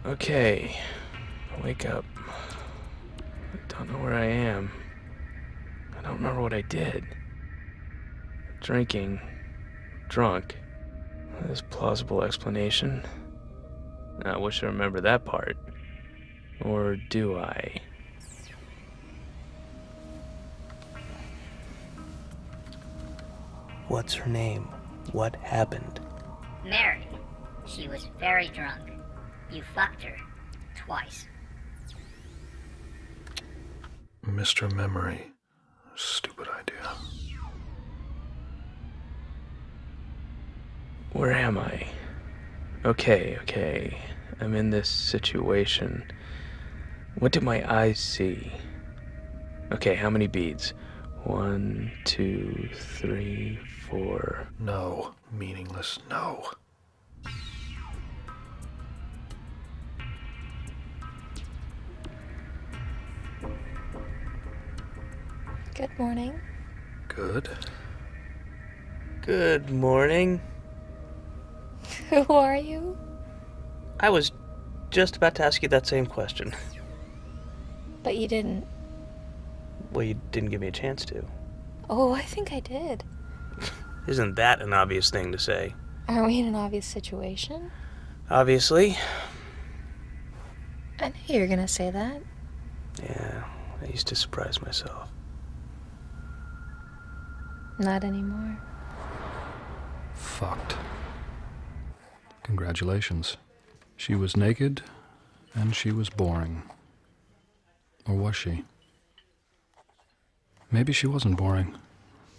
Okay, wake up. I don't know where I am. I don't remember what I did. Drinking. Drunk. There's a plausible explanation. I wish I remember that part. Or do I? What's her name? What happened? Mary. She was very drunk. You fucked her. Twice. Mr. Memory. Stupid idea. Where am I? Okay. I'm in this situation. What do my eyes see? Okay, how many beads? 1, 2, 3, 4. No. Meaningless no. Good morning. Good. Good morning. Who are you? I was just about to ask you that same question. But you didn't. Well, you didn't give me a chance to. Oh, I think I did. Isn't that an obvious thing to say? Aren't we in an obvious situation? Obviously. I knew you were gonna say that. Yeah, I used to surprise myself. Not anymore. Fucked. Congratulations. She was naked, and she was boring. Or was she? Maybe she wasn't boring,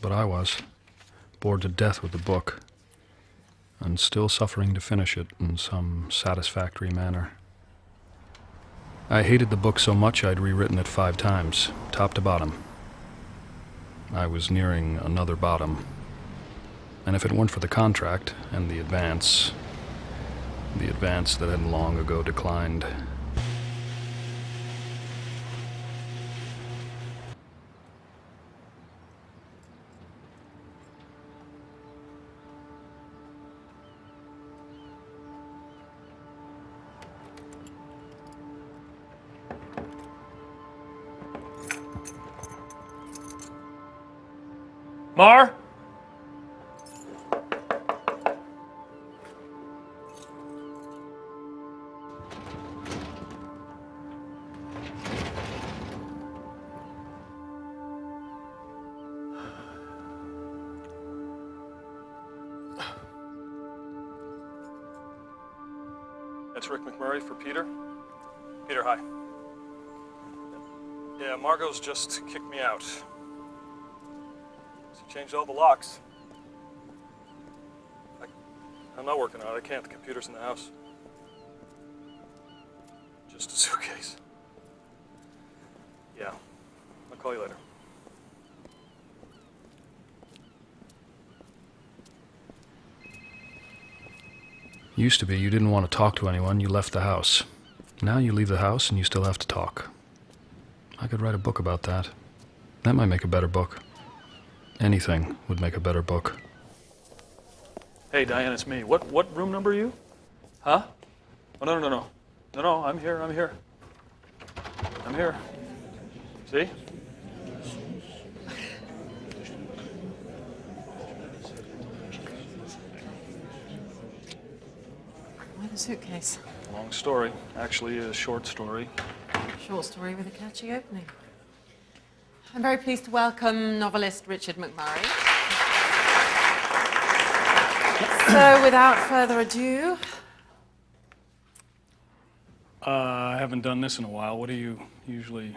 but I was. Bored to death with the book, and still suffering to finish it in some satisfactory manner. I hated the book so much I'd rewritten it 5 times, top to bottom. I was nearing another bottom. And if it weren't for the contract and the advance that had long ago declined. Mar? That's Rick McMurray for Peter. Peter, hi. Yeah, Margot's just kicked me out. She changed all the locks. I'm not working on it. I can't. The computer's in the house. Just a suitcase. Yeah. I'll call you later. Used to be you didn't want to talk to anyone, you left the house. Now you leave the house and you still have to talk. I could write a book about that. That might make a better book. Anything would make a better book. Hey, Diane, it's me. What room number are you? Huh? Oh, no. No, I'm here. I'm here. See? Why the suitcase? Long story. Actually, a short story. Short story with a catchy opening. I'm very pleased to welcome novelist Richard McMurray. So, without further ado, I haven't done this in a while. What do you usually...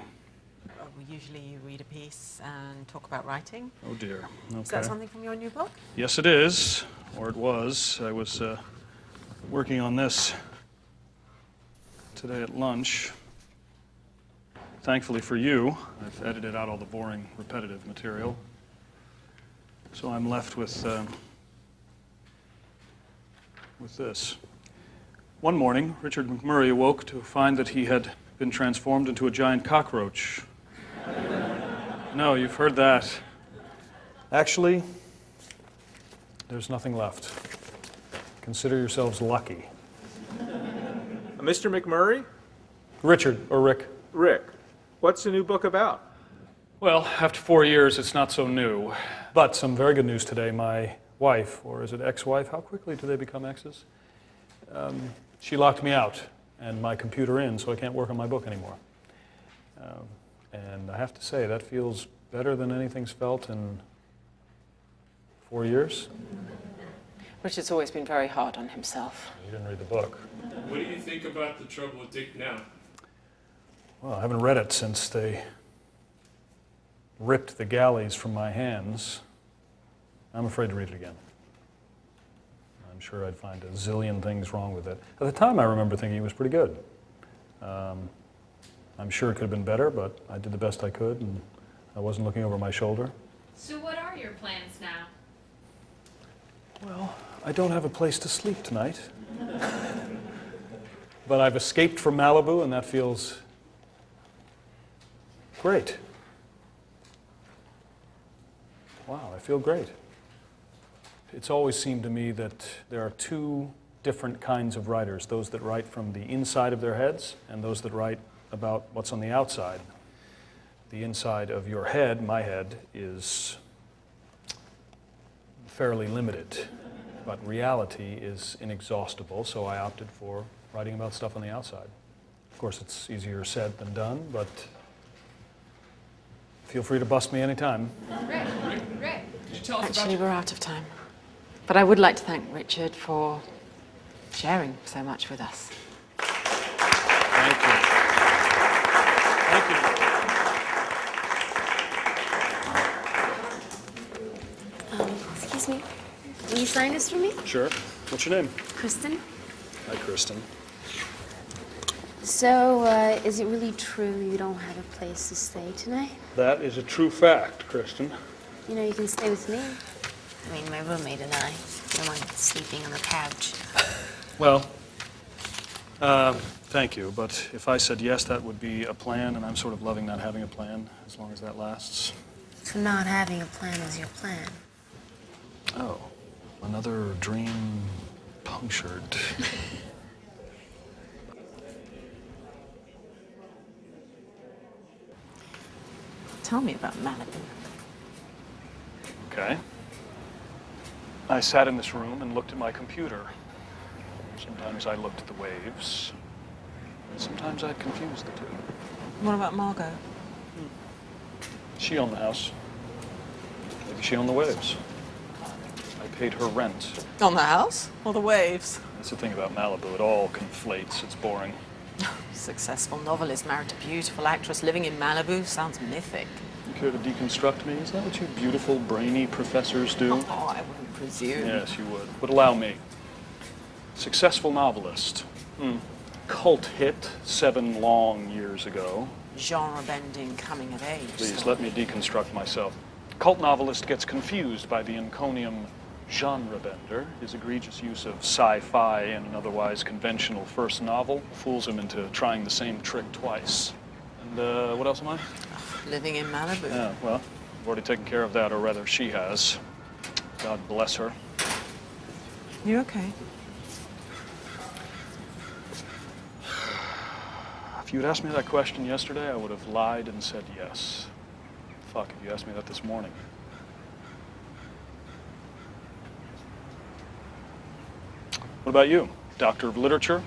usually you read a piece and talk about writing. Oh, dear. Okay. Is that something from your new book? Yes, it is. Or it was. I was working on this today at lunch. Thankfully for you, I've edited out all the boring, repetitive material. So I'm left with this. One morning, Richard McMurray awoke to find that he had been transformed into a giant cockroach. No, you've heard that. Actually, there's nothing left. Consider yourselves lucky. Mr. McMurray? Richard, or Rick. Rick, what's the new book about? Well, after 4 years, it's not so new. But some very good news today. My wife, or is it ex-wife? How quickly do they become exes? She locked me out and my computer in, so I can't work on my book anymore. And I have to say, that feels better than anything's felt in 4 years. Richard's always been very hard on himself. You didn't read the book. What do you think about The Trouble with Dick now? Well, I haven't read it since they ripped the galleys from my hands. I'm afraid to read it again. I'm sure I'd find a zillion things wrong with it. At the time, I remember thinking it was pretty good. I'm sure it could have been better, but I did the best I could, and I wasn't looking over my shoulder. So what are your plans now? Well, I don't have a place to sleep tonight. But I've escaped from Malibu, and that feels great. Wow, I feel great. It's always seemed to me that there are two different kinds of writers, those that write from the inside of their heads and those that write about what's on the outside. The inside of your head, my head, is fairly limited, but reality is inexhaustible, so I opted for writing about stuff on the outside. Of course, it's easier said than done, but feel free to bust me anytime. Rick, could you tell us Actually, we're out of time. But I would like to thank Richard for sharing so much with us. Thank you. Thank you. Excuse me. Will you sign this for me? Sure. What's your name? Kristen? Hi, Kristen. So, is it really true you don't have a place to stay tonight? That is a true fact, Kristen. You know, you can stay with me. I mean, my roommate and I don't mind sleeping on the couch. Well, thank you, but if I said yes, that would be a plan, and I'm sort of loving not having a plan, as long as that lasts. So not having a plan is your plan? Oh, another dream punctured. Tell me about Malibu. Okay. I sat in this room and looked at my computer. Sometimes I looked at the waves. Sometimes I confused the two. What about Margot? She owned the house. Maybe she owned the waves. I paid her rent. On the house or the waves? That's the thing about Malibu. It all conflates. It's boring. Successful novelist married to beautiful actress living in Malibu sounds mythic. You care to deconstruct me? Is that what you beautiful, brainy professors do? Oh, I wouldn't presume. Yes, you would. But allow me. Successful novelist. Cult hit 7 long years ago. Genre-bending coming of age. Please, let me deconstruct myself. Cult novelist gets confused by the encomium genre bender. His egregious use of sci-fi in an otherwise conventional first novel fools him into trying the same trick twice. And what else am I? Living in Malibu. Yeah, well, I've already taken care of that, or rather she has. God bless her. You okay? If you'd asked me that question yesterday, I would have lied and said yes. Fuck, if you asked me that this morning. What about you? Doctor of Literature?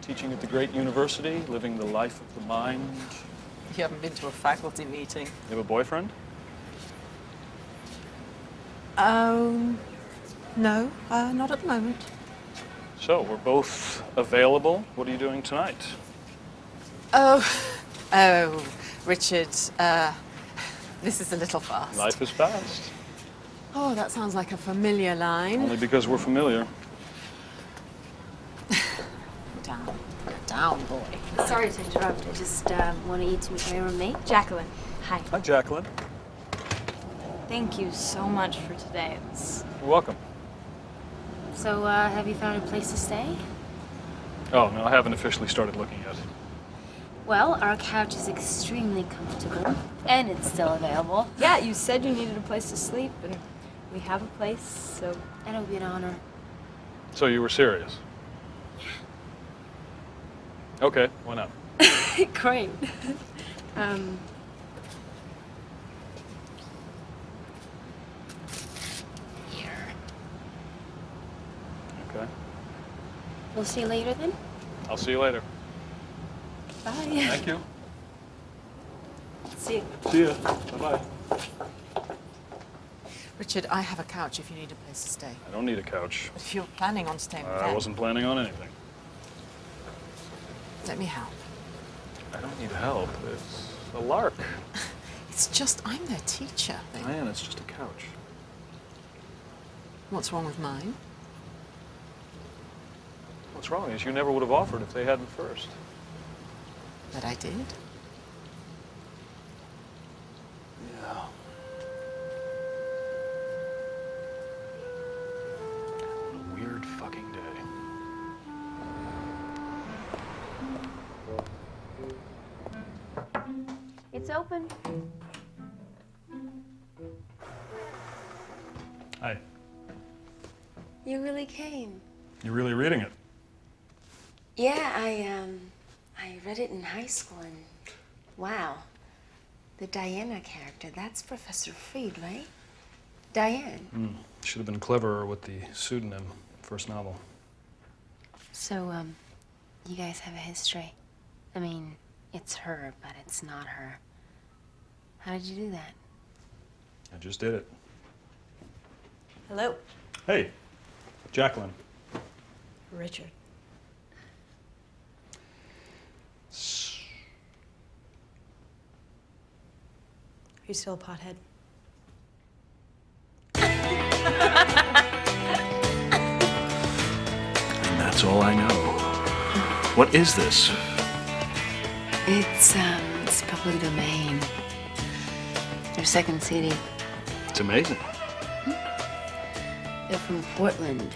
Teaching at the great university? Living the life of the mind? You haven't been to a faculty meeting? You have a boyfriend? No, not at the moment. So, we're both available. What are you doing tonight? Oh, Richard, this is a little fast. Life is fast. Oh, that sounds like a familiar line. Only because we're familiar. Down. Down, boy. Sorry to interrupt. I just wanted you to meet my roommate. Jacqueline, hi. Hi, Jacqueline. Thank you so much for today. You're welcome. So, have you found a place to stay? Oh, no, I haven't officially started looking yet. Well, our couch is extremely comfortable, and it's still available. Yeah, you said you needed a place to sleep, and we have a place, so... And it'll be an honor. So you were serious? Okay, why not? Great. Here. Okay. We'll see you later then. I'll see you later. Bye. Thank you. See you. See ya. Bye-bye. Richard, I have a couch if you need a place to stay. I don't need a couch. But if you're planning on staying with I them, wasn't planning on anything. let me help. I don't need help. It's a lark. It's just, I'm their teacher. Man, it's just a couch. What's wrong with mine? What's wrong is you never would have offered if they hadn't first. But I did. Yeah. What a weird fucking day. It's open. Hi. You really came. You're really reading it. Yeah, I read it in high school, and wow, the Diana character, that's Professor Freed, right? Diane. Should have been cleverer with the pseudonym, first novel. So, you guys have a history. I mean, it's her, but it's not her. How did you do that? I just did it. Hello, Hey, Jacqueline. Richard. Are you still a pothead? And that's all I know. What is this? It's public domain. Their second CD. It's amazing. They're from Portland.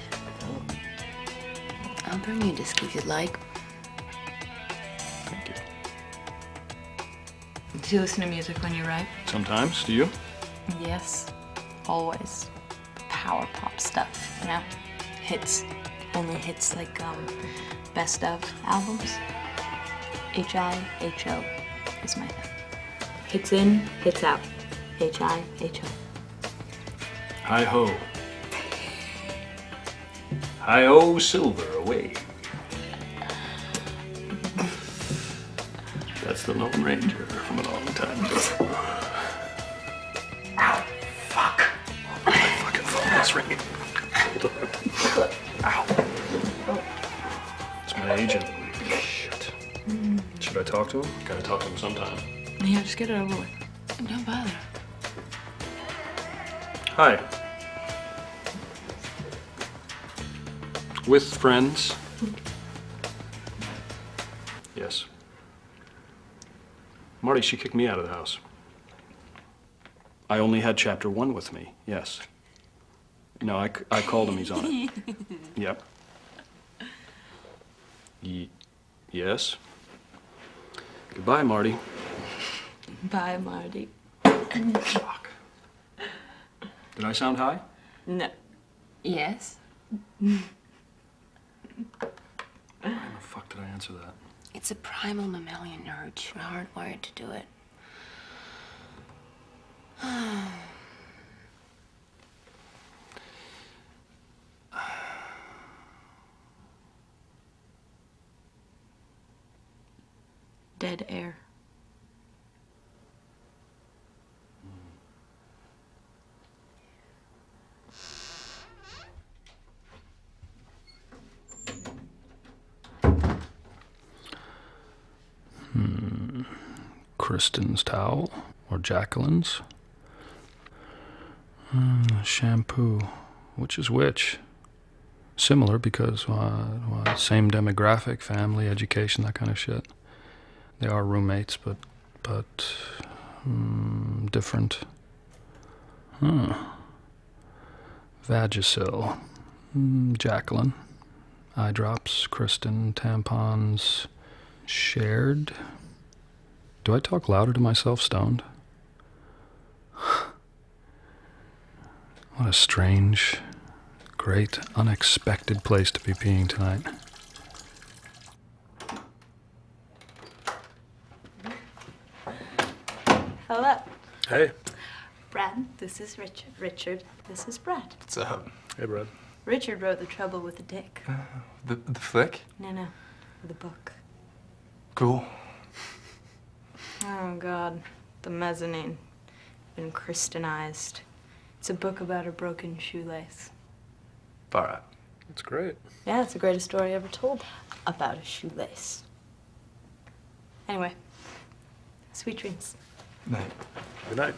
I'll bring you a disc if you'd like. Thank you. Do you listen to music when you write? Sometimes, do you? Yes, always. Power pop stuff, you know? Hits. Only hits like, best of albums. H-I-H-O is my thing. Hits in, hits out. H-I-H-O. Hi-ho. Hi-ho, silver, away. That's the Lone Ranger from a long time ago. Ow, fuck. My fucking phone is ringing. Hold on. Ow. It's my agent. Shit. Should I talk to him? Gotta talk to him sometime. Yeah, just get it over with. Don't bother. Hi. With friends? Yes. Marty, she kicked me out of the house. I only had chapter 1 with me, yes. No, I called him, he's on it. Yep. Yes. Goodbye, Marty. Bye, Marty. Fuck. Did I sound high? No. Yes? Why the fuck did I answer that? It's a primal mammalian urge. We're hardwired to do it. Dead air. Kristen's towel, or Jacqueline's. Shampoo. Which is which? Similar because, same demographic, family, education, that kind of shit. They are roommates, but different. Vagisil. Jacqueline. Eye drops. Kristen. Tampons. Shared. Do I talk louder to myself stoned? What a strange, great, unexpected place to be peeing tonight. Hello. Hey. Brad, this is Richard. Richard, this is Brad. What's up? Hey, Brad. Richard wrote The Trouble with the Dick. The flick? No, the book. Cool. Oh, God. The Mezzanine. Been Christianized. It's a book about a broken shoelace. Far out. That's great. Yeah, it's the greatest story ever told about a shoelace. Anyway, sweet dreams. Night. Good night.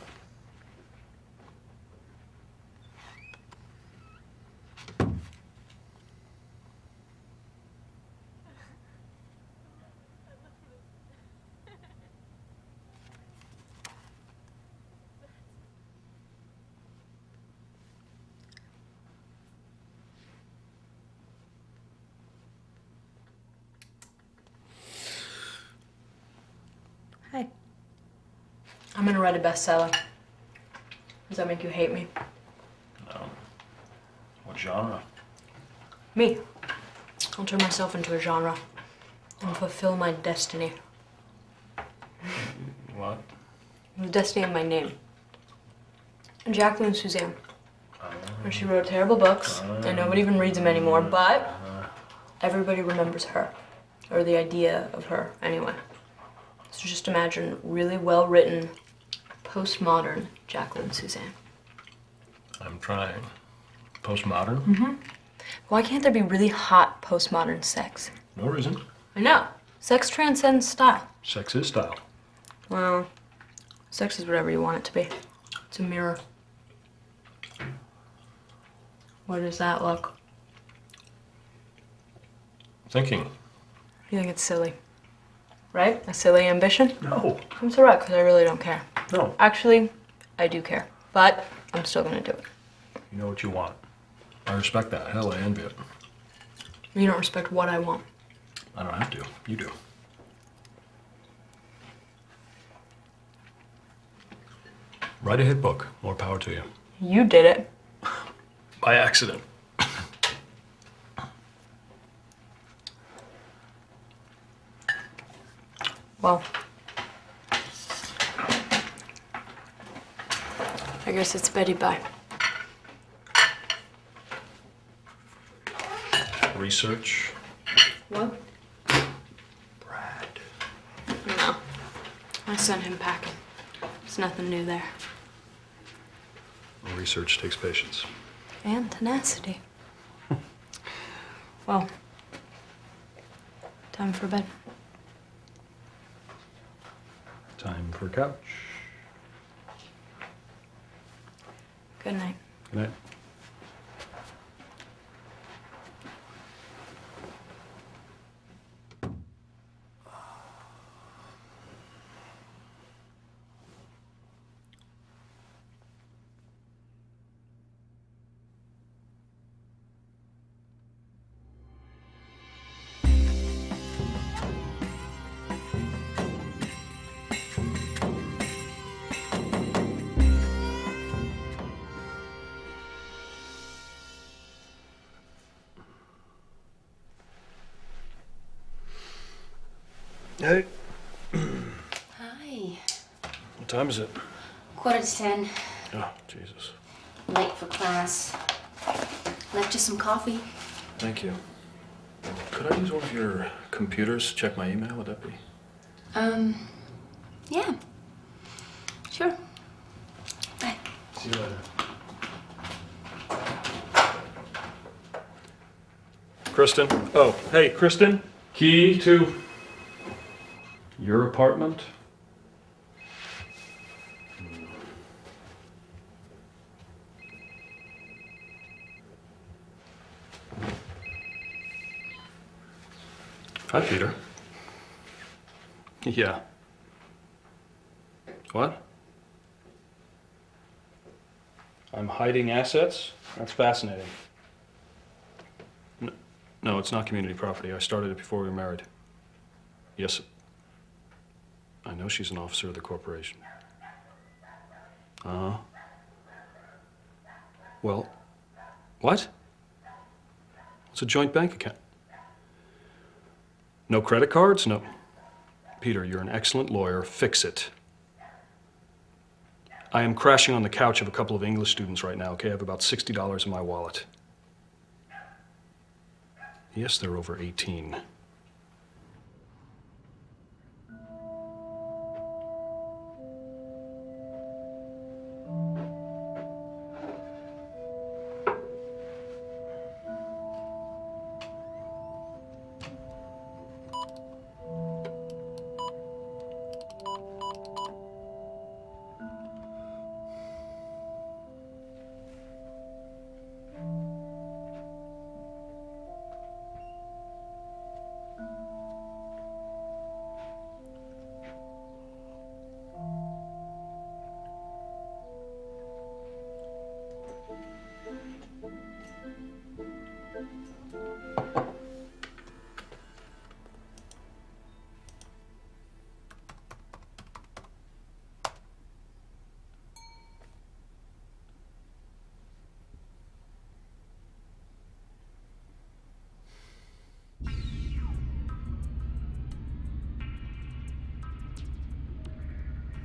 Hi. I'm gonna write a bestseller. Does that make you hate me? No. What genre? Me. I'll turn myself into a genre and fulfill my destiny. What? The destiny of my name. Jacqueline Suzanne. And she wrote terrible books, and nobody even reads them anymore, but everybody remembers her. Or the idea of her, anyway. So just imagine really well-written, postmodern Jacqueline Suzanne. I'm trying. Postmodern? Mm-hmm. Why can't there be really hot postmodern sex? No reason. I know. Sex transcends style. Sex is style. Well, sex is whatever you want it to be. It's a mirror. What does that look? Thinking. You think it's silly? Right? A silly ambition? No. I'm so right, because I really don't care. No. Actually, I do care. But I'm still gonna do it. You know what you want. I respect that. Hell, I envy it. You don't respect what I want. I don't have to. You do. Write a hit book. More power to you. You did it. By accident. Well, I guess it's Betty bye. Research. What? Brad. No. I sent him packing. There's nothing new there. Research takes patience. And tenacity. Well, time for bed. Time for couch. Good night. Good night. Hey. Hi. What time is it? 10:15. Oh, Jesus. Late for class. Left you some coffee. Thank you. Could I use one of your computers to check my email? Would that be? Yeah. Sure. Bye. See you later. Kristen? Oh, hey, Kristen? Key to your apartment? Hi, Peter. Yeah. What? I'm hiding assets? That's fascinating. No, it's not community property. I started it before we were married. Yes. I know she's an officer of the corporation. Uh-huh. Well, what? It's a joint bank account. No credit cards? No. Peter, you're an excellent lawyer. Fix it. I am crashing on the couch of a couple of English students right now, okay? I have about $60 in my wallet. Yes, they're over 18.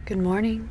Good morning.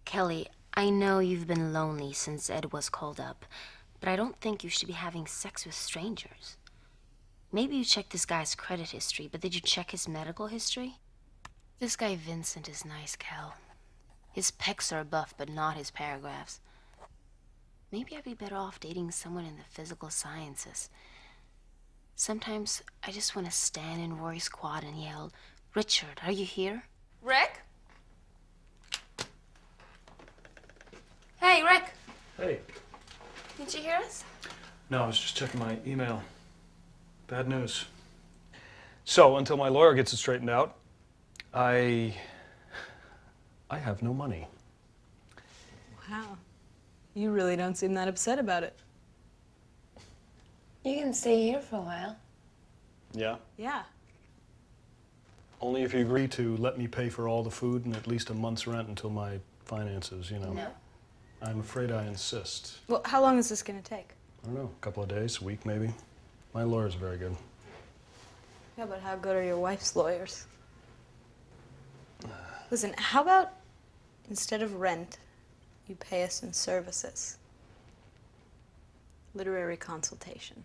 Kelly, I know you've been lonely since Ed was called up, but I don't think you should be having sex with strangers. Maybe you checked this guy's credit history, but did you check his medical history? This guy Vincent is nice, Kel. His pecs are buff, but not his paragraphs. Maybe I'd be better off dating someone in the physical sciences. Sometimes I just want to stand in Rory's quad and yell, "Richard, are you here?" Rick? Hey, Rick. Hey. Did you hear us? No, I was just checking my email. Bad news. So, until my lawyer gets it straightened out, I have no money. Wow. You really don't seem that upset about it. You can stay here for a while. Yeah? Yeah. Only if you agree to let me pay for all the food and at least a month's rent until my finances, you know. No. I'm afraid I insist. Well, how long is this going to take? I don't know, a couple of days, a week maybe. My lawyer's very good. Yeah, but how good are your wife's lawyers? Listen, how about instead of rent, you pay us in services? Literary consultation.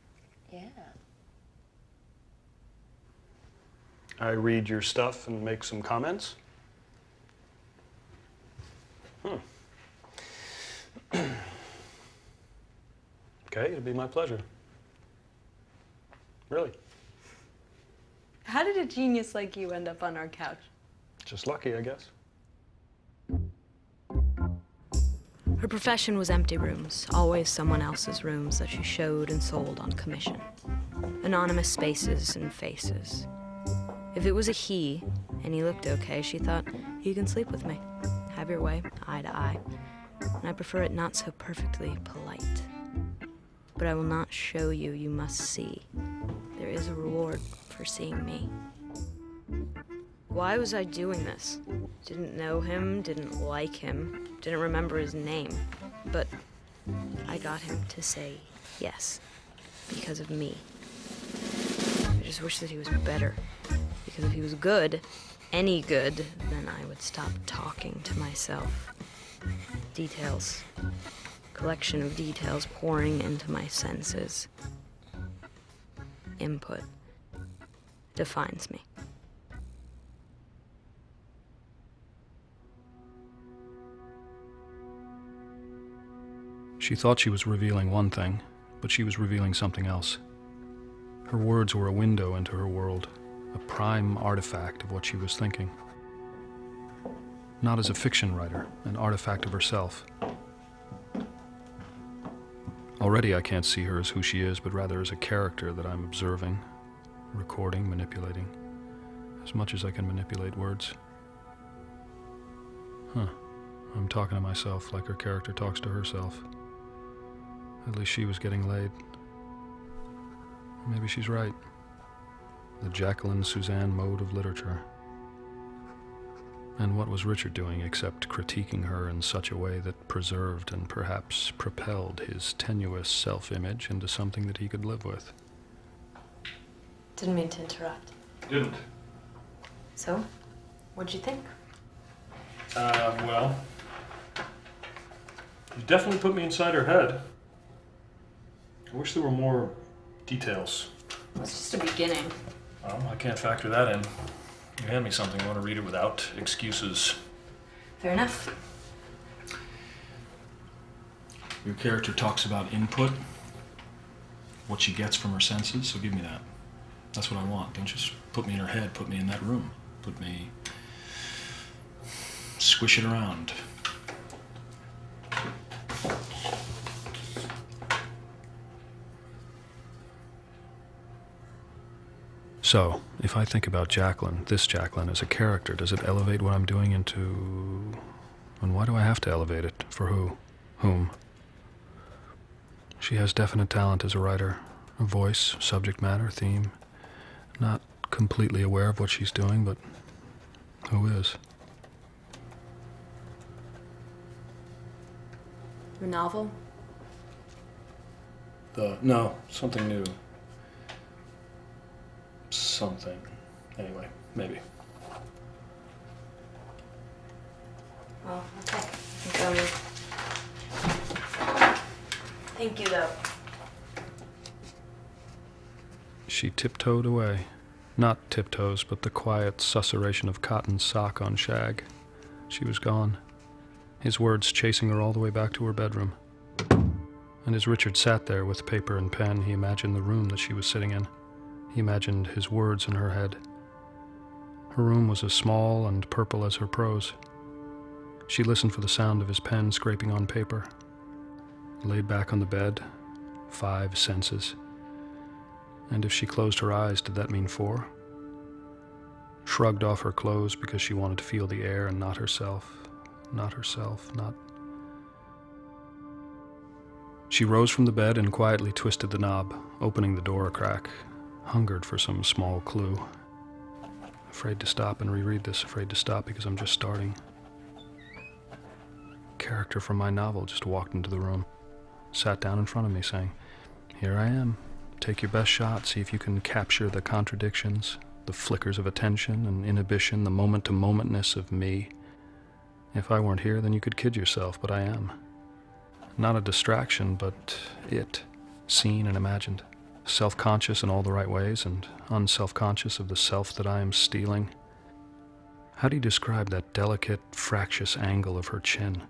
Yeah. I read your stuff and make some comments? Okay, it'd be my pleasure. Really. How did a genius like you end up on our couch? Just lucky, I guess. Her profession was empty rooms, always someone else's rooms that she showed and sold on commission. Anonymous spaces and faces. If it was a he, and he looked okay, she thought, you can sleep with me. Have your way, eye to eye. And I prefer it not so perfectly polite. But I will not show you, you must see. There is a reward for seeing me. Why was I doing this? Didn't know him, didn't like him, didn't remember his name. But I got him to say yes, because of me. I just wish that he was better. Because if he was good, any good, then I would stop talking to myself. Details. Collection of details pouring into my senses. Input defines me. She thought she was revealing one thing, but she was revealing something else. Her words were a window into her world, a prime artifact of what she was thinking. Not as a fiction writer, an artifact of herself. Already I can't see her as who she is, but rather as a character that I'm observing, recording, manipulating, as much as I can manipulate words. I'm talking to myself like her character talks to herself. At least she was getting laid. Maybe she's right. The Jacqueline Suzanne mode of literature. And what was Richard doing except critiquing her in such a way that preserved and perhaps propelled his tenuous self-image into something that he could live with? Didn't mean to interrupt. Didn't. So, what'd you think? Well, you definitely put me inside her head. I wish there were more details. It's just a beginning. Well, I can't factor that in. You hand me something, I want to read it without excuses. Fair enough. Your character talks about input, what she gets from her senses, so give me that. That's what I want. Don't just put me in her head, put me in that room. Put me... squish it around. So, if I think about Jacqueline, this Jacqueline, as a character, does it elevate what I'm doing into... And why do I have to elevate it? For who? Whom? She has definite talent as a writer. A voice, subject matter, theme. Not completely aware of what she's doing, but who is? Your novel? No, something new. Something. Anyway, maybe. Well, okay. Thank you, though. She tiptoed away. Not tiptoes, but the quiet susurration of cotton sock on shag. She was gone. His words chasing her all the way back to her bedroom. And as Richard sat there with paper and pen, he imagined the room that she was sitting in. He imagined his words in her head. Her room was as small and purple as her prose. She listened for the sound of his pen scraping on paper. Laid back on the bed, 5 senses. And if she closed her eyes, did that mean 4? Shrugged off her clothes because she wanted to feel the air and not herself. Not herself, not... She rose from the bed and quietly twisted the knob, opening the door a crack. Hungered for some small clue. Afraid to stop and reread this, afraid to stop because I'm just starting. Character from my novel just walked into the room, sat down in front of me saying, "Here I am. Take your best shot, see if you can capture the contradictions, the flickers of attention and inhibition, the moment-to-momentness of me. If I weren't here, then you could kid yourself, but I am. Not a distraction, but it, seen and imagined. Self-conscious in all the right ways, and unself-conscious of the self that I am stealing. How do you describe that delicate, fractious angle of her chin?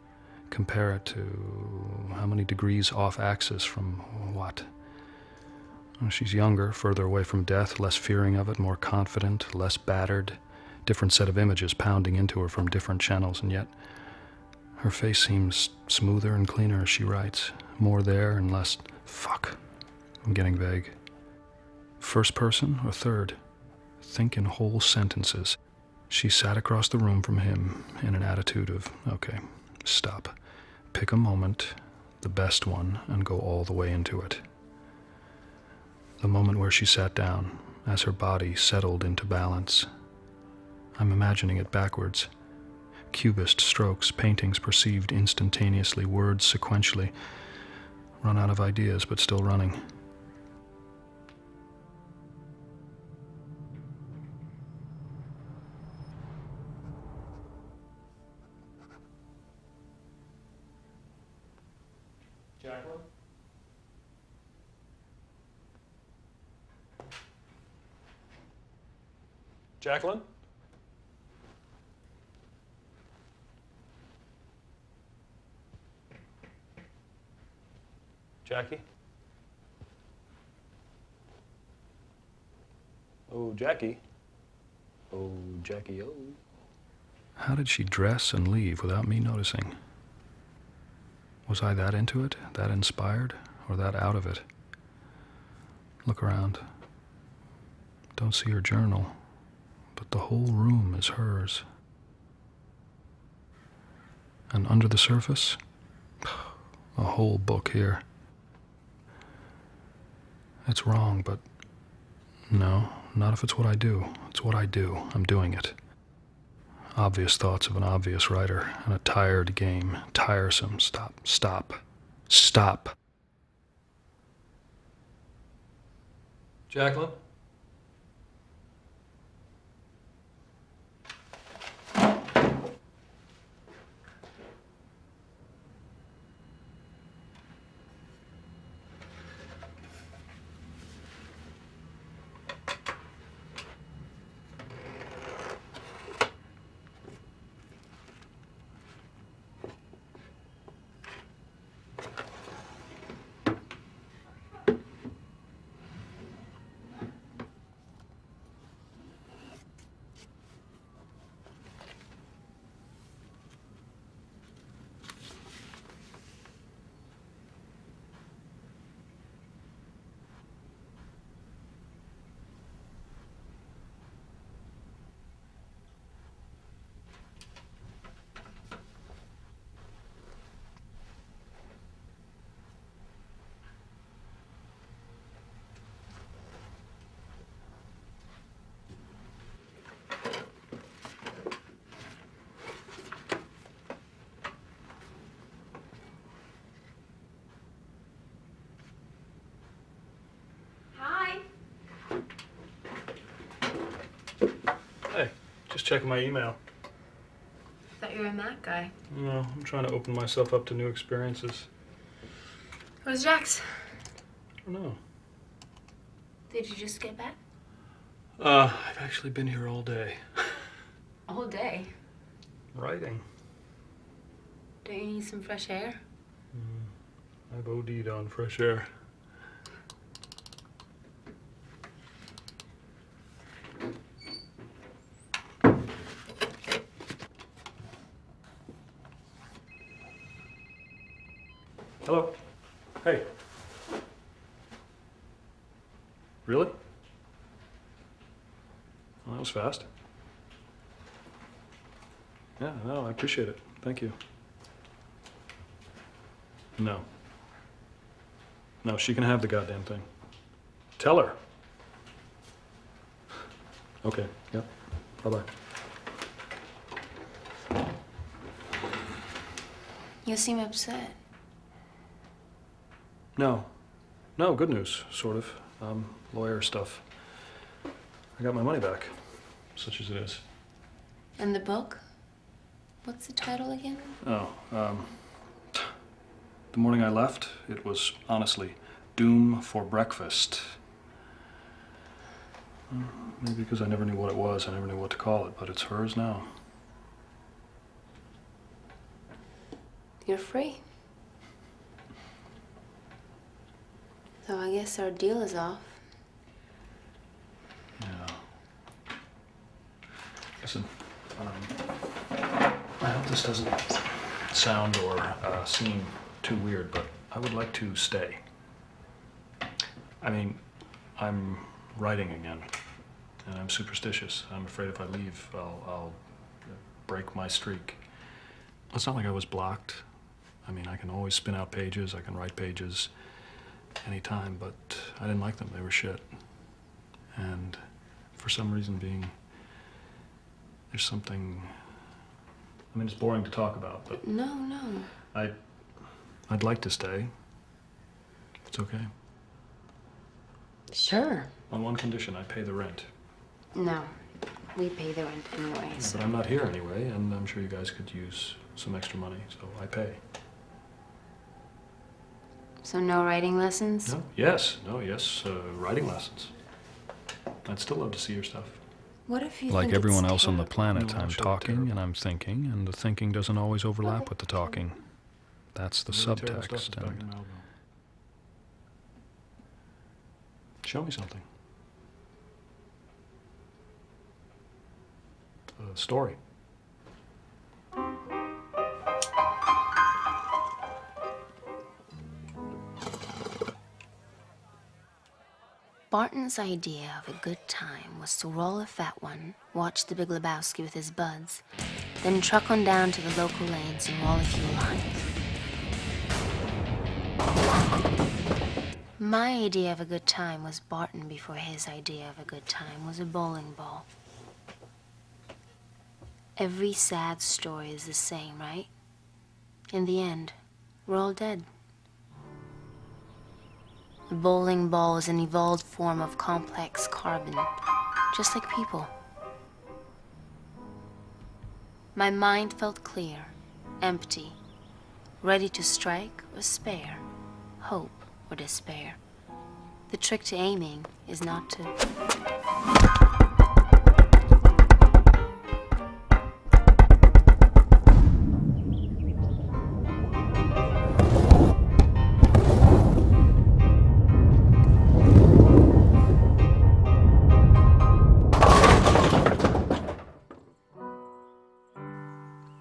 Compare it to how many degrees off-axis from what? Well, she's younger, further away from death, less fearing of it, more confident, less battered. Different set of images pounding into her from different channels, and yet Her face seems smoother and cleaner as she writes. More there and less, fuck. I'm getting vague. First person or third? Think in whole sentences. She sat across the room from him in an attitude of, okay, stop. Pick a moment, the best one, and go all the way into it. The moment where she sat down, as her body settled into balance. I'm imagining it backwards. Cubist strokes, paintings perceived instantaneously, words sequentially. Run out of ideas, but still running. Jacqueline? Jacqueline? Jackie? Oh, Jackie. Oh, Jackie, oh. How did she dress and leave without me noticing? Was I that into it, that inspired, or that out of it? Look around. Don't see her journal, but the whole room is hers. And under the surface, a whole book here. It's wrong, but no, not if it's what I do. It's what I do. I'm doing it. Obvious thoughts of an obvious writer, and a tired game. Tiresome. Stop. Stop. Stop. Jacqueline? Hey, just checking my email. I thought you were a Mac guy. No, I'm trying to open myself up to new experiences. Where's Jax? I don't know. Did you just get back? I've actually been here all day. All day. Writing. Don't you need some fresh air? I've OD'd on fresh air. Hello? Hey. Really? Well, that was fast. Yeah, no, I appreciate it. Thank you. No. No, she can have the goddamn thing. Tell her. Okay, yep. Bye-bye. You seem upset. No. No, good news, sort of. Lawyer stuff. I got my money back, such as it is. And the book? What's the title again? Oh, the morning I left, it was honestly Doom for Breakfast. Maybe because I never knew what it was, I never knew what to call it, but it's hers now. You're free. So I guess our deal is off. Yeah. Listen, I hope this doesn't sound or seem too weird, but I would like to stay. I mean, I'm writing again, and I'm superstitious. I'm afraid if I leave, I'll break my streak. It's not like I was blocked. I mean, I can always spin out pages, I can write pages anytime, but I didn't like them. They were shit. And for some reason there's something, I mean, it's boring to talk about, but No. I'd like to stay. It's okay. Sure. On one condition, I pay the rent. No. We pay the rent anyway, so. But I'm not here anyway, and I'm sure you guys could use some extra money, so I pay. So no writing lessons? No? Yes. Writing lessons. I'd still love to see your stuff. What if you Like think everyone it's else on the terrible? planet, No, I'm sure, talking terrible. and I'm thinking, and the thinking doesn't always overlap with the talking. That's the Really terrible stuff subtext. is back in And Malibu. show me something. A story. Barton's idea of a good time was to roll a fat one, watch The Big Lebowski with his buds, then truck on down to the local lanes and roll a few lines. My idea of a good time was Barton before his idea of a good time was a bowling ball. Every sad story is the same, right? In the end, we're all dead. The bowling ball is an evolved form of complex carbon, just like people. My mind felt clear, empty, ready to strike or spare, hope or despair. The trick to aiming is not to...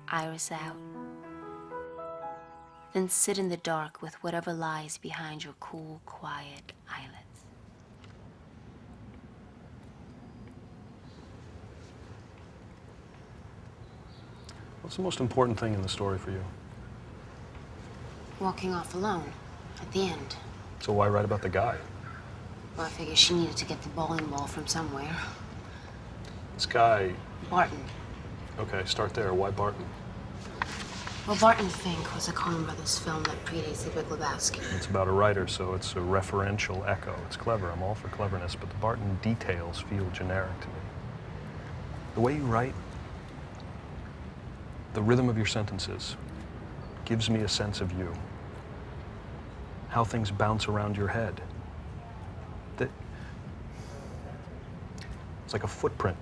Iris out. Then sit in the dark with whatever lies behind your cool, quiet eyelids. What's the most important thing in the story for you? Walking off alone at the end. So why write about the guy? Well, I figured she needed to get the bowling ball from somewhere. This guy... Barton. Okay, start there. Why Barton? Well, Barton Fink was a Coen Brothers film that predates The Big Lebowski. It's about a writer, so it's a referential echo. It's clever. I'm all for cleverness, but the Barton details feel generic to me. The way you write, the rhythm of your sentences, gives me a sense of you. How things bounce around your head. It's like a footprint.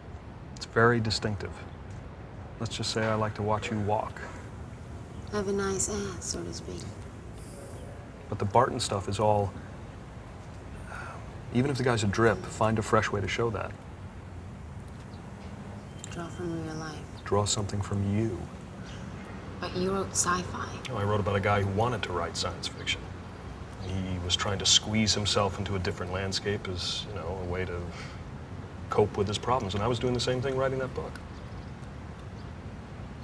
It's very distinctive. Let's just say I like to watch you walk. Have a nice ass, so to speak. But the Barton stuff is all, even if the guy's a drip, find a fresh way to show that. Draw from real life. Draw something from you. But you wrote sci-fi. Oh, I wrote about a guy who wanted to write science fiction. He was trying to squeeze himself into a different landscape as, you know, a way to cope with his problems. And I was doing the same thing writing that book.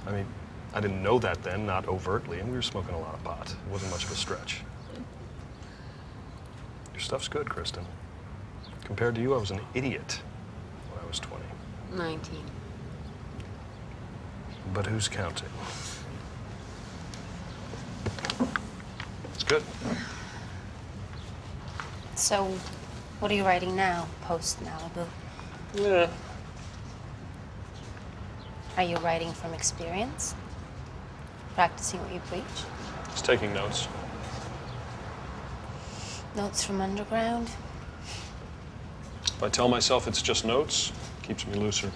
I mean, I didn't know that then, not overtly, and we were smoking a lot of pot. It wasn't much of a stretch. Your stuff's good, Kristen. Compared to you, I was an idiot when I was 20. 19. But who's counting? It's good. So, what are you writing now, post-Malibu? Yeah. Are you writing from experience? Practicing what you preach? Just taking notes. Notes from underground? If I tell myself it's just notes, it keeps me looser.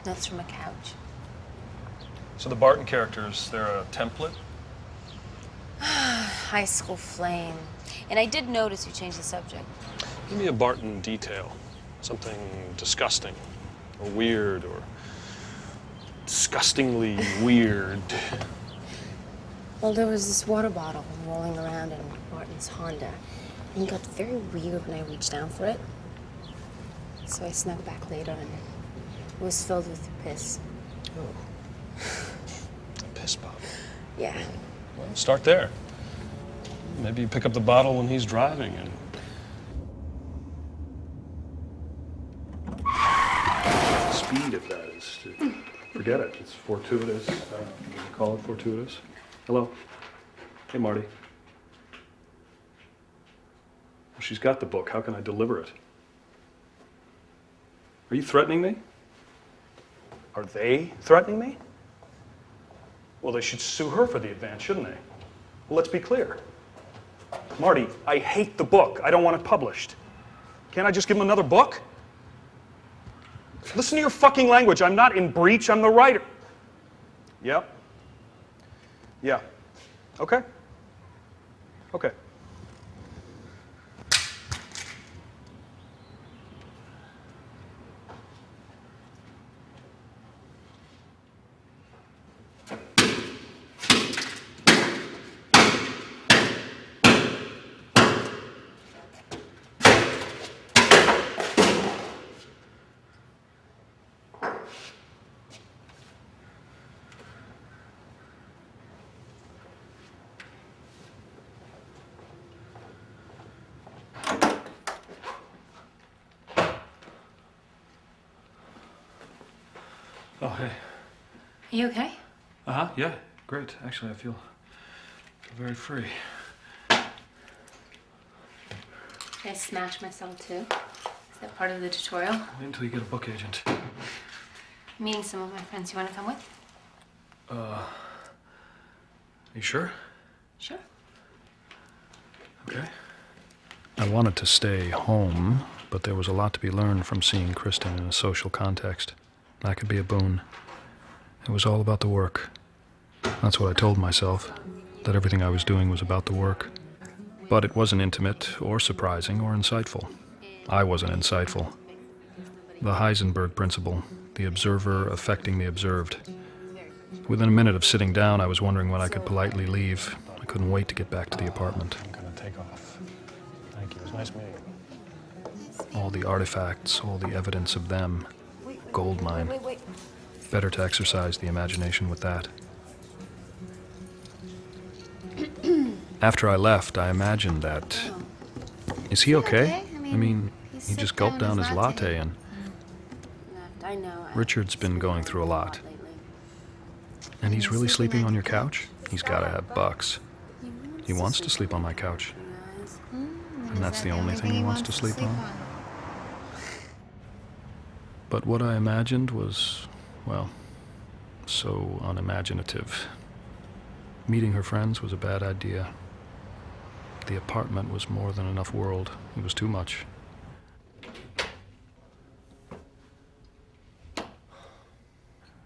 Notes from a couch? So the Barton characters, they're a template? High school flame. And I did notice you changed the subject. Give me a Barton detail. Something disgusting, or weird, or disgustingly weird. Well, there was this water bottle rolling around in Martin's Honda. And he got very weird when I reached down for it. So I snuck back later and it was filled with piss. Oh. A piss bottle. Yeah. Well, start there. Maybe you pick up the bottle when he's driving and... Speed of that is... Forget it. It's fortuitous. Call it fortuitous. Hello? Hey, Marty. Well, she's got the book. How can I deliver it? Are you threatening me? Are they threatening me? Well, they should sue her for the advance, shouldn't they? Well, let's be clear. Marty, I hate the book. I don't want it published. Can't I just give him another book? Listen to your fucking language. I'm not in breach. I'm the writer. Yep. Yeah. Okay. Okay. Oh, hey. Are you okay? Uh-huh, yeah, great. Actually, I feel very free. Did I smash myself too? Is that part of the tutorial? Wait until you get a book agent. Meeting some of my friends. You want to come with? You sure? Sure. Okay. I wanted to stay home, but there was a lot to be learned from seeing Kristen in a social context. That could be a boon. It was all about the work. That's what I told myself, that everything I was doing was about the work. But it wasn't intimate or surprising or insightful. I wasn't insightful. The Heisenberg principle, the observer affecting the observed. Within a minute of sitting down, I was wondering when I could politely leave. I couldn't wait to get back to the apartment. I'm gonna take off. Thank you. It was nice meeting you. All the artifacts, all the evidence of them. Gold mine. Wait. Better to exercise the imagination with that. After I left, I imagined that... Is he okay? I mean, he just gulped down his latte and... I know. Richard's been going through a lot. And he's really sleeping on your couch? He's gotta have bucks. He wants to sleep on my couch. And that's the only thing he wants to sleep on? But what I imagined was, well, so unimaginative. Meeting her friends was a bad idea. The apartment was more than enough world. It was too much.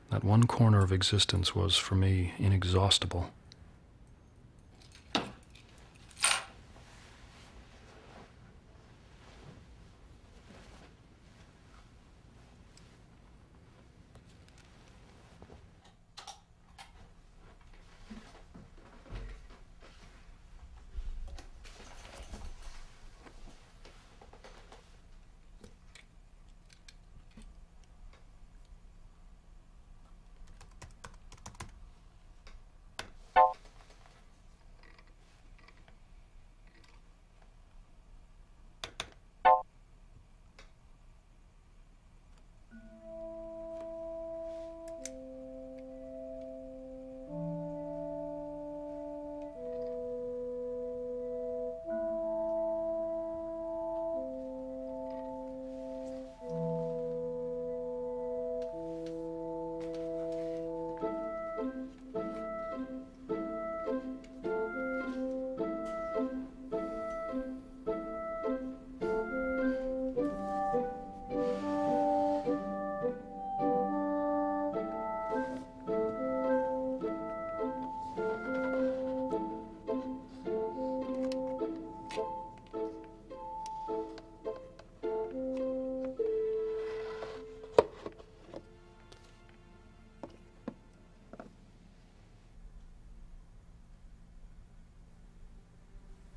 That one corner of existence was, for me, inexhaustible.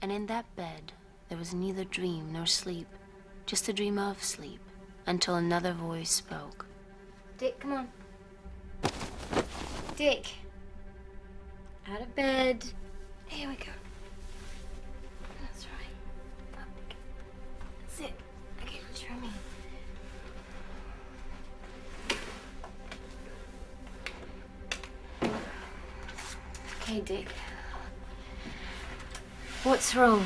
And in that bed, there was neither dream nor sleep, just a dream of sleep, until another voice spoke. Dick, come on. Dick. Out of bed. Here we go. That's right. Up. That's it. Okay, show me. Okay, Dick. What's wrong?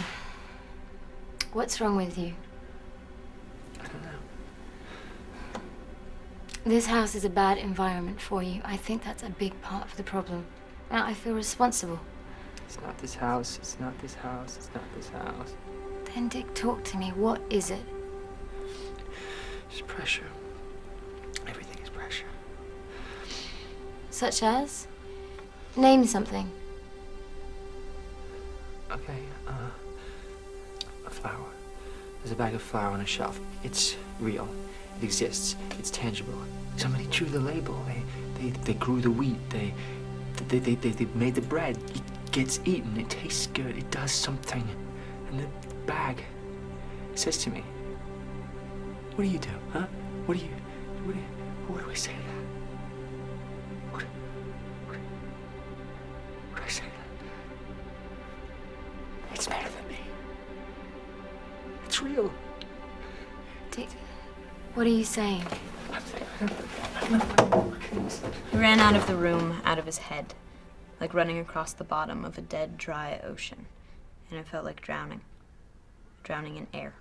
What's wrong with you? I don't know. This house is a bad environment for you. I think that's a big part of the problem. Now I feel responsible. It's not this house. It's not this house. It's not this house. Then, Dick, talk to me. What is it? It's pressure. Everything is pressure. Such as? Name something. Okay, a flower. There's a bag of flour on a shelf. It's real. It exists. It's tangible. Somebody drew the label. They grew the wheat. They made the bread. It gets eaten. It tastes good. It does something. And the bag says to me, "What do you do, huh? What do I say to that? What do I say to that? It's better than me. It's real." Dick, what are you saying? He ran out of the room, out of his head, like running across the bottom of a dead, dry ocean. And it felt like drowning. Drowning in air.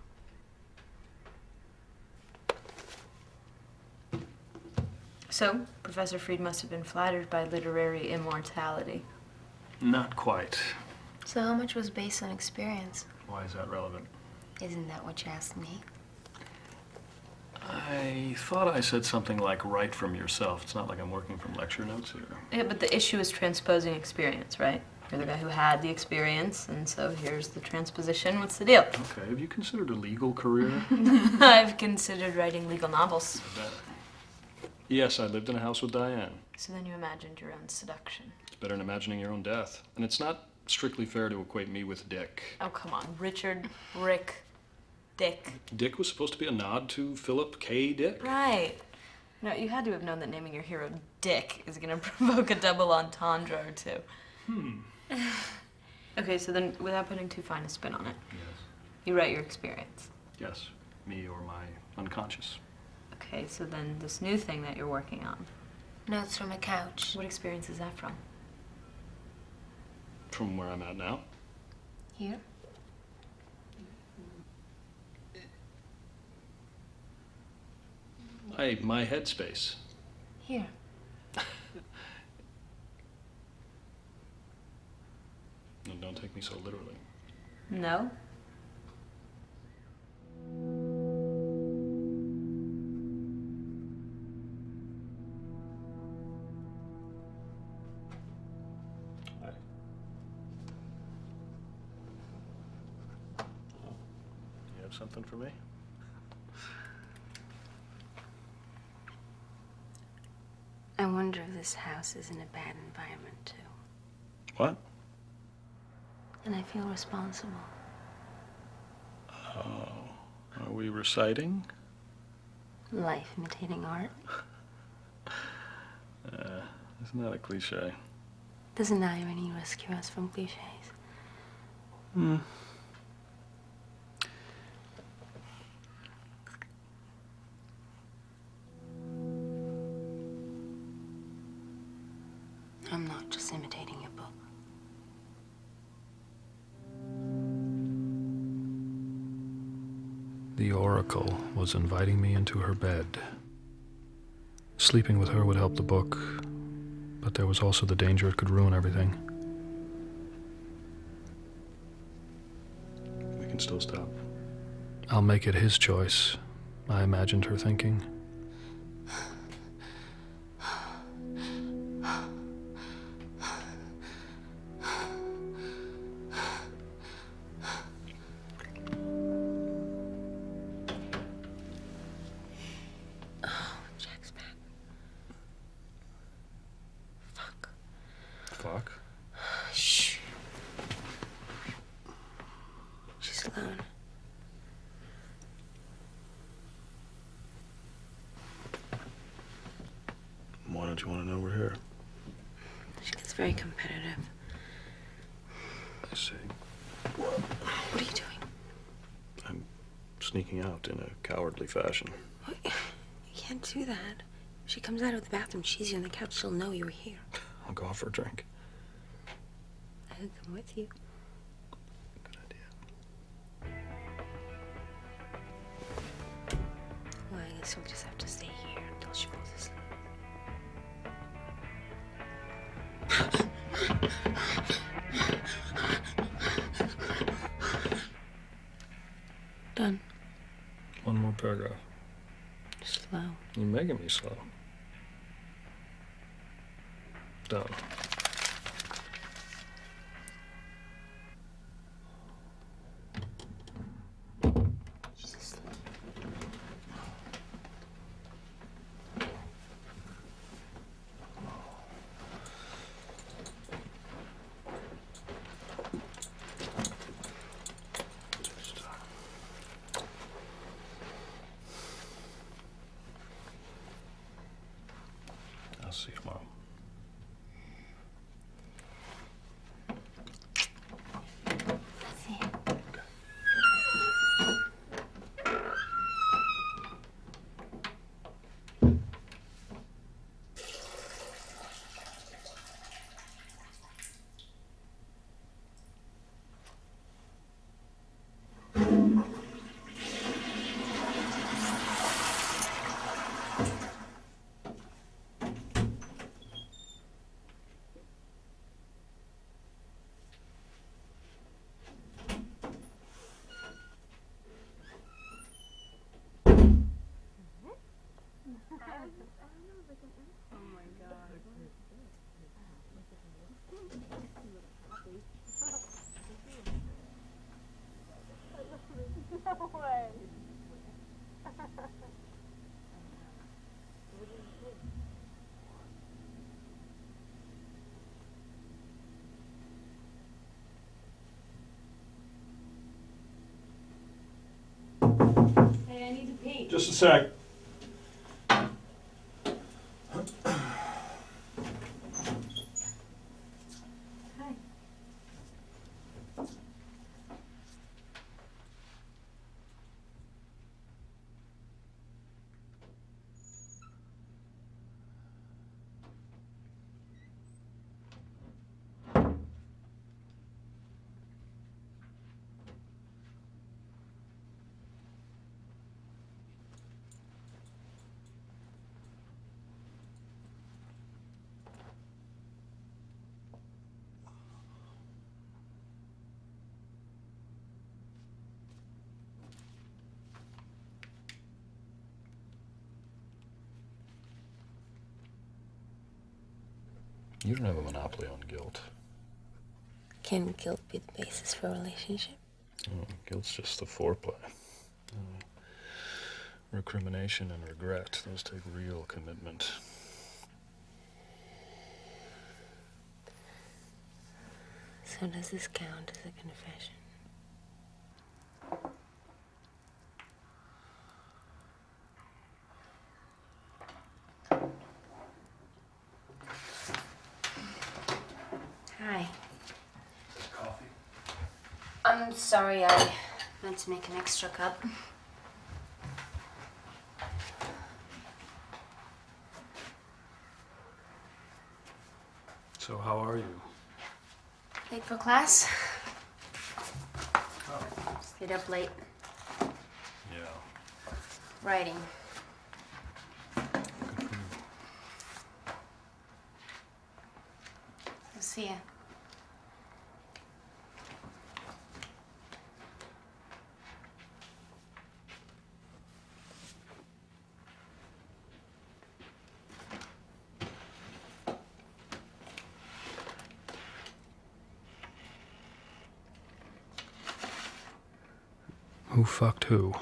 So, Professor Freed must have been flattered by literary immortality. Not quite. So how much was based on experience? Why is that relevant? Isn't that what you asked me? I thought I said something like write from yourself. It's not like I'm working from lecture notes here. Yeah, but the issue is transposing experience, right? You're the guy who had the experience, and so here's the transposition. What's the deal? Okay, have you considered a legal career? I've considered writing legal novels. Yes, I lived in a house with Diane. So then you imagined your own seduction. It's better than imagining your own death. And it's not strictly fair to equate me with Dick. Oh, come on. Richard, Rick, Dick. Dick was supposed to be a nod to Philip K. Dick. Right. No, you had to have known that naming your hero Dick is going to provoke a double entendre or two. Okay, so then, without putting too fine a spin on it, Yes. you write your experience. Yes, me or my unconscious. Okay, so then this new thing that you're working on. Notes from a couch. What experience is that from? From where I'm at now. Here? My headspace. Here. No, don't take me so literally. No? You have something for me? I wonder if this house is in a bad environment, too. What? And I feel responsible. Oh, are we reciting? Life imitating art. Isn't that a cliche? Doesn't irony rescue us from cliches? I'm not just imitating your book. The Oracle was inviting me into her bed. Sleeping with her would help the book, but there was also the danger it could ruin everything. We can still stop. I'll make it his choice, I imagined her thinking. Fuck. Shh. don't you want to know we're here? She gets very competitive. I see. What are you doing? I'm sneaking out in a cowardly fashion. What? You can't do that. If she comes out of the bathroom, sees you on the couch, she'll know you're here. I'll go out for a drink. I'll come with you. Good idea. Well, I guess we'll just have to stay here until she falls asleep. Done. One more paragraph. Slow. You're making me slow. Done. She's asleep. I'll see you tomorrow. See. Hey, I need to pee. Just a sec. Hi. You don't have a monopoly on guilt. Can guilt be the basis for a relationship? Oh, guilt's just the foreplay. Recrimination and regret, those take real commitment. So does this count as a confession? Hi. Coffee? I'm sorry, I meant to make an extra cup. So how are you? Late for class? Stayed up late. Yeah. Writing. Good for you. I'll see ya. Who fucked who?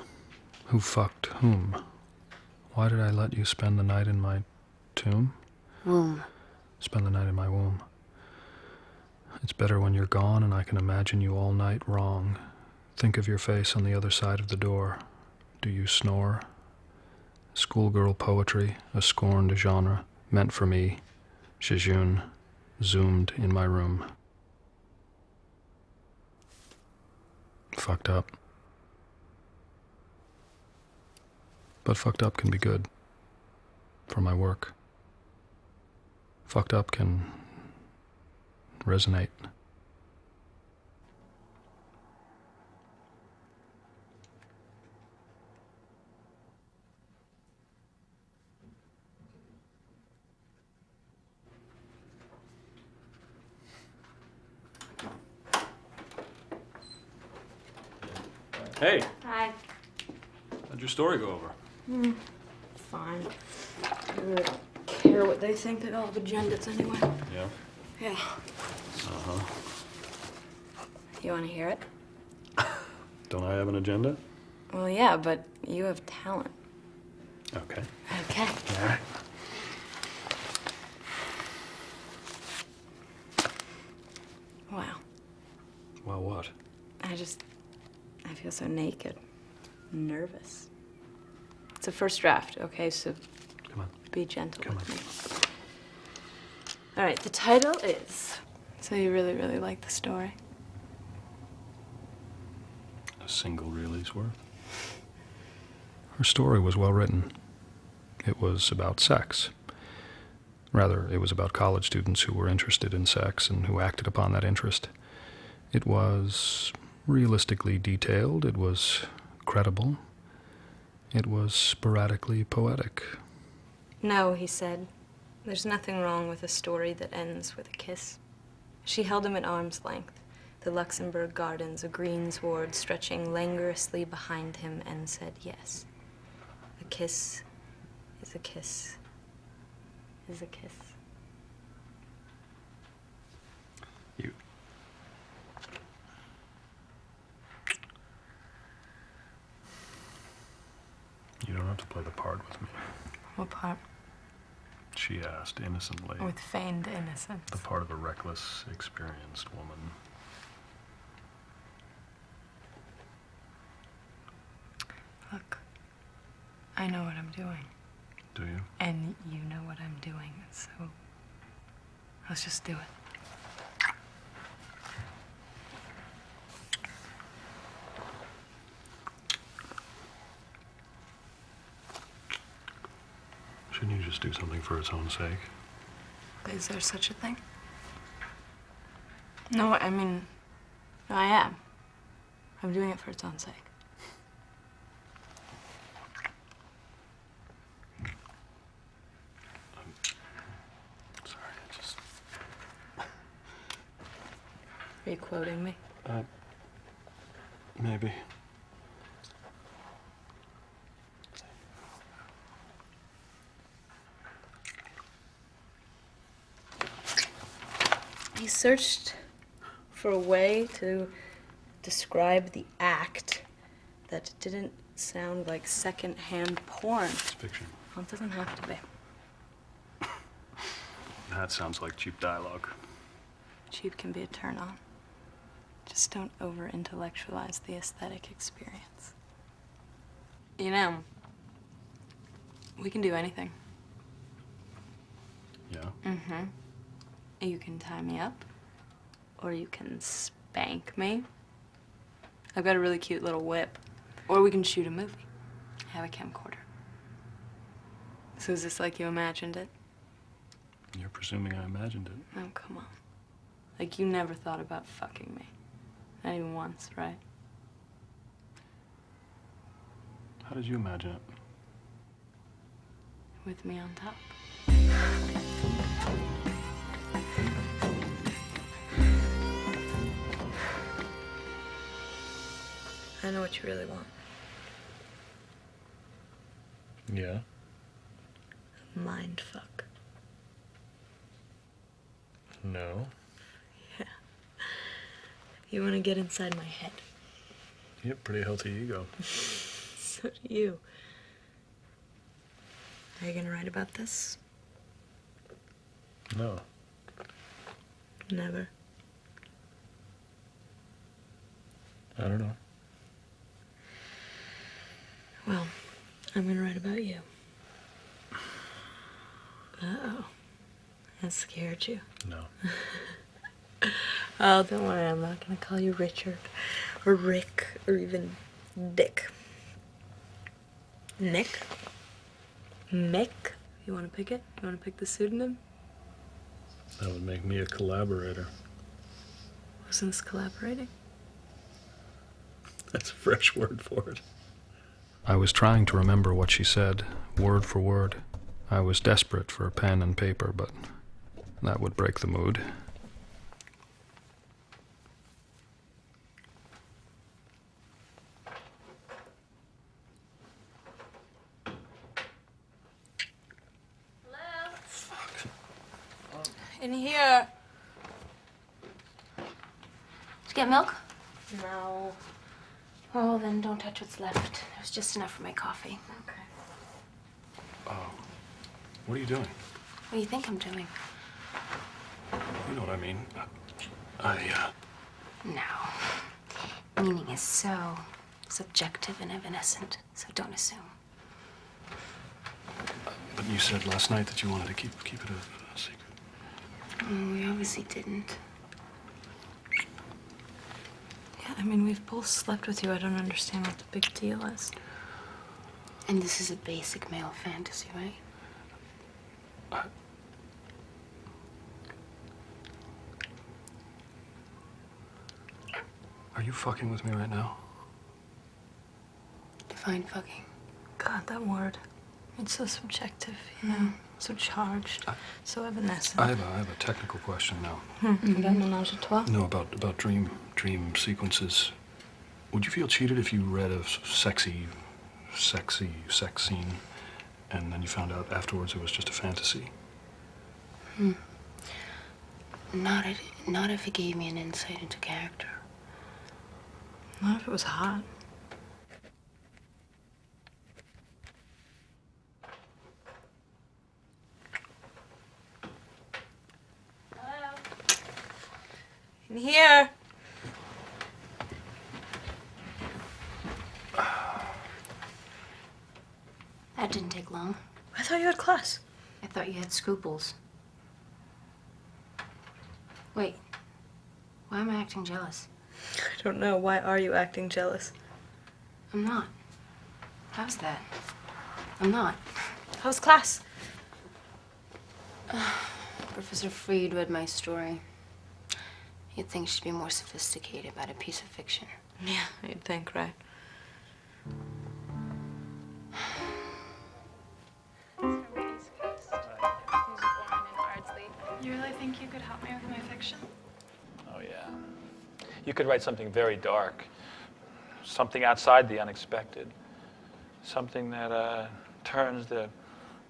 Who fucked whom? Why did I let you spend the night in my tomb? Womb. Spend the night in my womb. It's better when you're gone and I can imagine you all night wrong. Think of your face on the other side of the door. Do you snore? Schoolgirl poetry, a scorned genre. meant for me, Jejune, zoomed in my room. Fucked up. But fucked up can be good. For my work. Fucked up can resonate. Hey, Hi. how'd your story go over? Fine. I really don't care what they think. They all have agendas anyway. Yeah. Yeah. Uh-huh. You want to hear it? Don't I have an agenda? Well, yeah, but you have talent. Okay. Okay. All right. Wow. Well, what? I feel so naked. Nervous. It's a first draft, okay? So Come on. be gentle Come with me. All right, the title is... So you really, really like the story? A single reelie's worth. Her story was well written. It was about sex. Rather, it was about college students who were interested in sex and who acted upon that interest. It was realistically detailed. It was credible. It was sporadically poetic. No, he said. There's nothing wrong with a story that ends with a kiss. She held him at arm's length, the Luxembourg Gardens, a greensward stretching languorously behind him, and said yes. A kiss is a kiss is a kiss. You don't have to play the part with me. What part? She asked innocently. With feigned innocence. The part of a reckless, experienced woman. Look, I know what I'm doing. Do you? And you know what I'm doing, so let's just do it. Shouldn't you just do something for its own sake? Is there such a thing? No, I mean, no, I am. I'm doing it for its own sake. Sorry, I just... Are you quoting me? Maybe. He searched for a way to describe the act that didn't sound like second-hand porn. It's fiction. Well, it doesn't have to be. That sounds like cheap dialogue. Cheap can be a turn-on. Just don't over-intellectualize the aesthetic experience. You know, we can do anything. Yeah? Mm-hmm. You can tie me up, or you can spank me. I've got a really cute little whip. Or we can shoot a movie. I have a camcorder. So is this like you imagined it? You're presuming I imagined it. Oh, come on. Like you never thought about fucking me. Not even once, right? How did you imagine it? With me on top. I know what you really want. Yeah? Mind fuck. No. Yeah. You want to get inside my head. You have a pretty healthy ego. So do you. Are you gonna write about this? No. Never. I don't know. Well, I'm gonna write about you. Uh-oh. That scared you. No. Oh, don't worry, I'm not gonna call you Richard, or Rick, or even Dick. Nick? Mick? You wanna pick it? You wanna pick the pseudonym? That would make me a collaborator. Wasn't this collaborating? That's a fresh word for it. I was trying to remember what she said, word for word. I was desperate for a pen and paper, but that would break the mood. Hello? In here. Did you get milk? No. Oh, then don't touch what's left. There's just enough for my coffee. Okay. What are you doing? What do you think I'm doing? You know what I mean. No. Meaning is so subjective and evanescent, so don't assume. But you said last night that you wanted to keep it a secret. We obviously didn't. Yeah, I mean, we've both slept with you. I don't understand what the big deal is. And this is a basic male fantasy, right? Are you fucking with me right now? Define fucking. God, that word. It's so subjective, you know? So charged, so evanescent. I have a technical question now. About menage a trois? No, about dream sequences. Would you feel cheated if you read a sexy sex scene and then you found out afterwards it was just a fantasy? Not if it gave me an insight into character. Not if it was hot. Hello? In here. That didn't take long. I thought you had class. I thought you had scruples. Wait. Why am I acting jealous? I don't know. Why are you acting jealous? I'm not. How's that? I'm not. How's class? Professor Freed read my story. You'd think she'd be more sophisticated about a piece of fiction. Yeah, you'd think, right? From the East Coast. He was born in Ardsley. You really think you could help me with my fiction? Oh, yeah. You could write something very dark, something outside the unexpected, something that turns the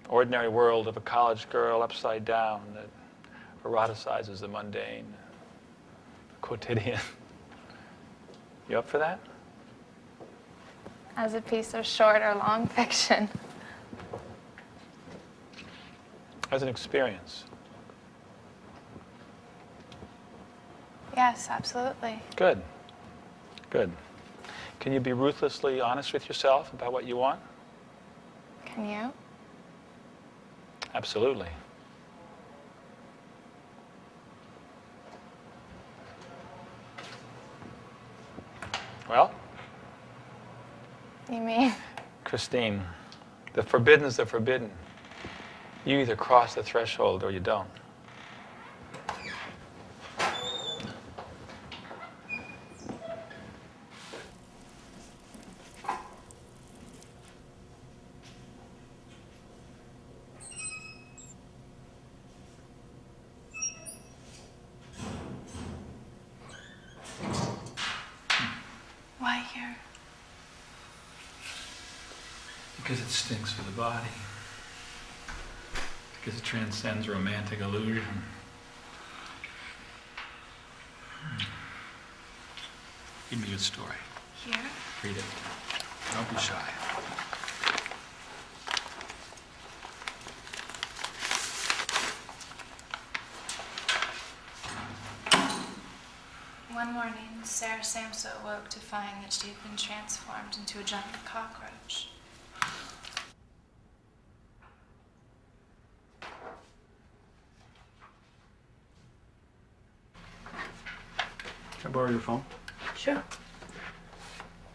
ordinary world of a college girl upside down, that eroticizes the mundane, quotidian. You up for that? As a piece of short or long fiction. As an experience. Yes, absolutely. Good. Good. Can you be ruthlessly honest with yourself about what you want? Can you? Absolutely. Well? You mean? Christine, the forbidden's the forbidden. You either cross the threshold or you don't. Why here? Because it stinks for the body. Because it transcends romantic illusion. Give me your story. Here? Read it. Don't be shy. One morning, Sarah Samsa awoke to find that she had been transformed into a giant cockroach. I borrow your phone? Sure.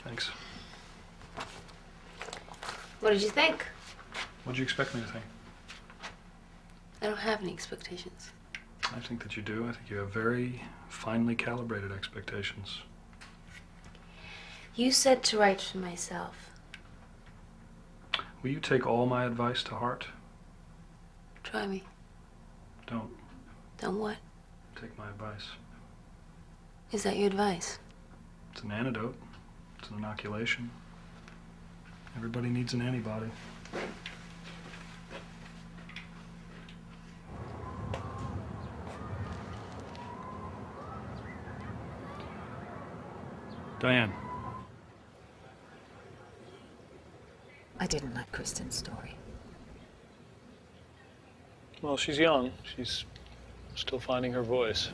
Thanks. What did you think? What'd you expect me to think? I don't have any expectations. I think that you do. I think you have very finely calibrated expectations. You said to write for myself. Will you take all my advice to heart? Try me. Don't. Don't what? Take my advice. Is that your advice? It's an antidote. It's an inoculation. Everybody needs an antibody. Diane. I didn't like Kristen's story. Well, she's young. She's still finding her voice.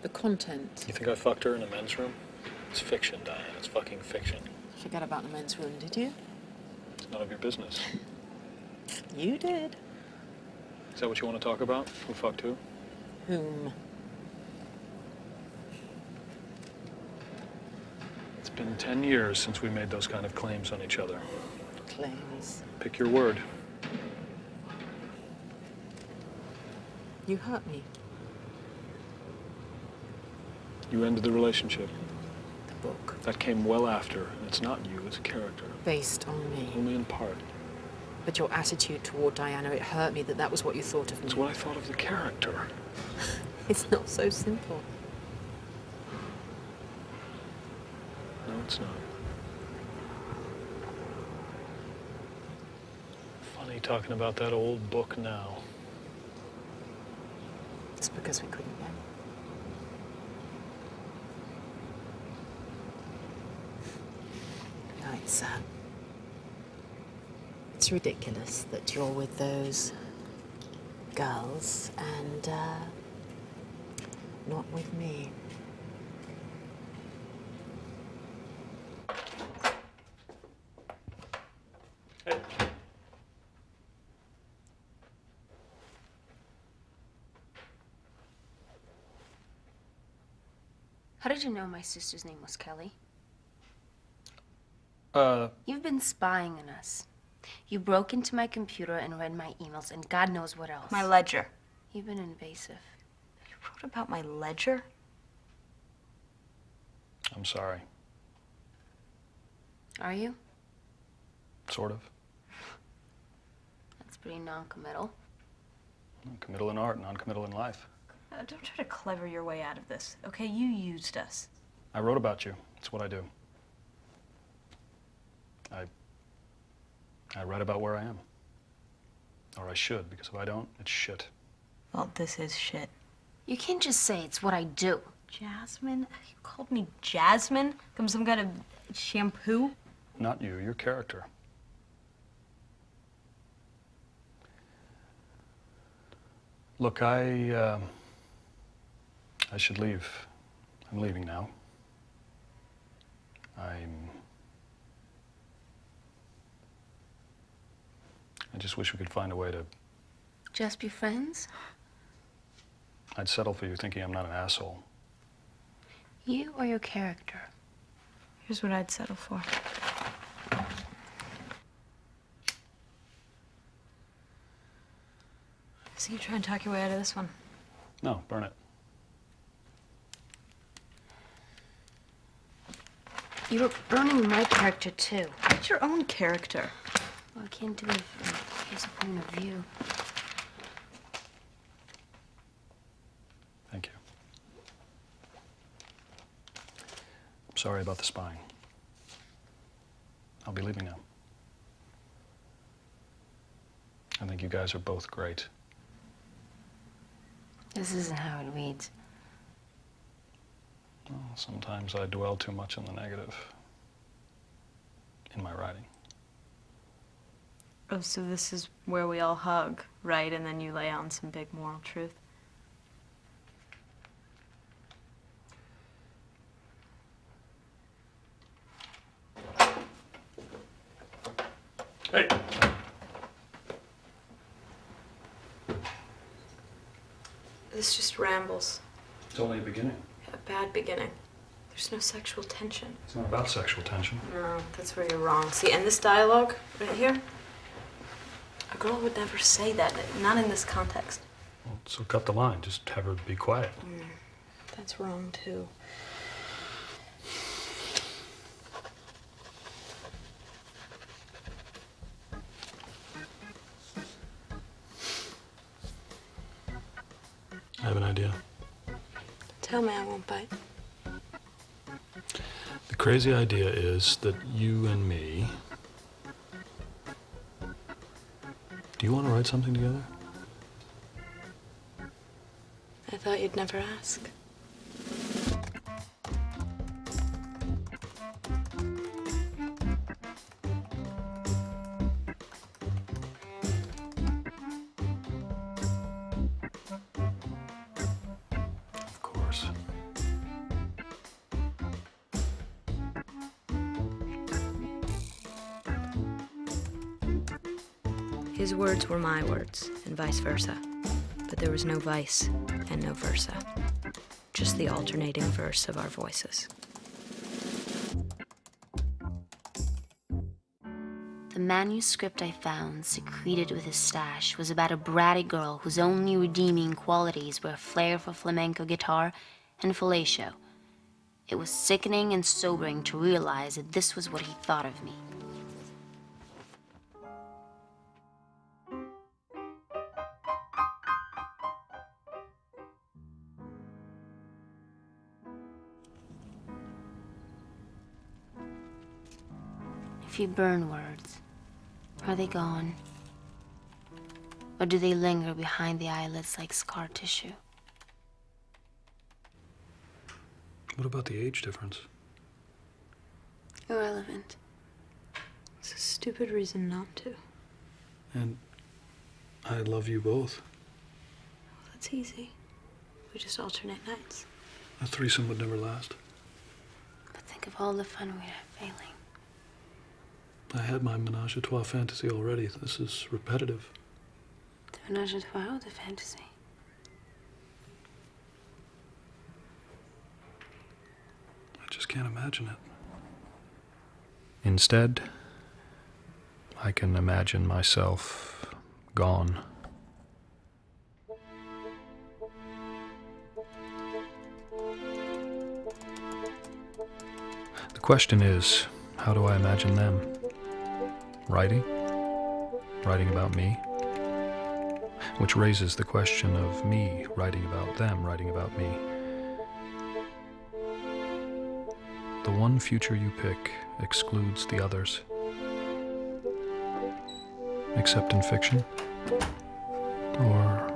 The content. You think I fucked her in a men's room? It's fiction, Diane. It's fucking fiction. Forget about the men's room, did you? It's none of your business. You did. Is that what you want to talk about? Who fucked who? Whom? It's been 10 years since we made those kind of claims on each other. Claims. Pick your word. You hurt me. You ended the relationship. The book. That came well after, and it's not you, it's a character. Based on me. Only in part. But your attitude toward Diana, it hurt me that was what you thought of me. It's what I thought of the character. It's not so simple. No, it's not. Funny talking about that old book now. It's because we couldn't win. No, it's ridiculous that you're with those girls and not with me. Hey. How did you know my sister's name was Kelly? Uh, You've been spying on us. You broke into my computer and read my emails and God knows what else. My ledger. You've been invasive. You wrote about my ledger? I'm sorry. Are you? Sort of. That's pretty non-committal. Committal in art, non-committal in life. Don't try to clever your way out of this, okay? You used us. I wrote about you. It's what I do. I write about where I am. Or I should, because if I don't, it's shit. Well, this is shit. You can't just say it's what I do. Jasmine? You called me Jasmine? Come some kind of shampoo? Not you, your character. Look, I should leave. I'm leaving now. I just wish we could find a way to... Just be friends? I'd settle for you thinking I'm not an asshole. You or your character? Here's what I'd settle for. So you try and talk your way out of this one? No, burn it. You were burning my character, too. What's your own character? Well, I can't do it from his point of view. Thank you. I'm sorry about the spying. I'll be leaving now. I think you guys are both great. This isn't how it reads. Well, sometimes I dwell too much on the negative in my writing. Oh, so this is where we all hug, right? And then you lay on some big moral truth? Hey! This just rambles. It's only a beginning. bad beginning. There's no sexual tension. It's not about sexual tension. No, that's where you're wrong. See, and this dialogue right here, a girl would never say that, not in this context. Well, so cut the line. Just have her be quiet. That's wrong, too. I have an idea. Tell me, I won't bite. The crazy idea is that you and me... Do you want to write something together? I thought you'd never ask. Of course. His words were my words, and vice versa. But there was no vice and no versa. Just the alternating verse of our voices. The manuscript I found, secreted with his stash, was about a bratty girl whose only redeeming qualities were a flair for flamenco guitar and fellatio. It was sickening and sobering to realize that this was what he thought of me. If you burn words, are they gone? Or do they linger behind the eyelids like scar tissue? What about the age difference? Irrelevant. It's a stupid reason not to. And I love you both. Well, that's easy. We just alternate nights. A threesome would never last. But think of all the fun we'd have failing. I had my menage a trois fantasy already. This is repetitive. The menage a trois or the fantasy? I just can't imagine it. Instead, I can imagine myself gone. The question is, how do I imagine them? Writing? Writing about me? Which raises the question of me writing about them, writing about me. The one future you pick excludes the others. Except in fiction? Or...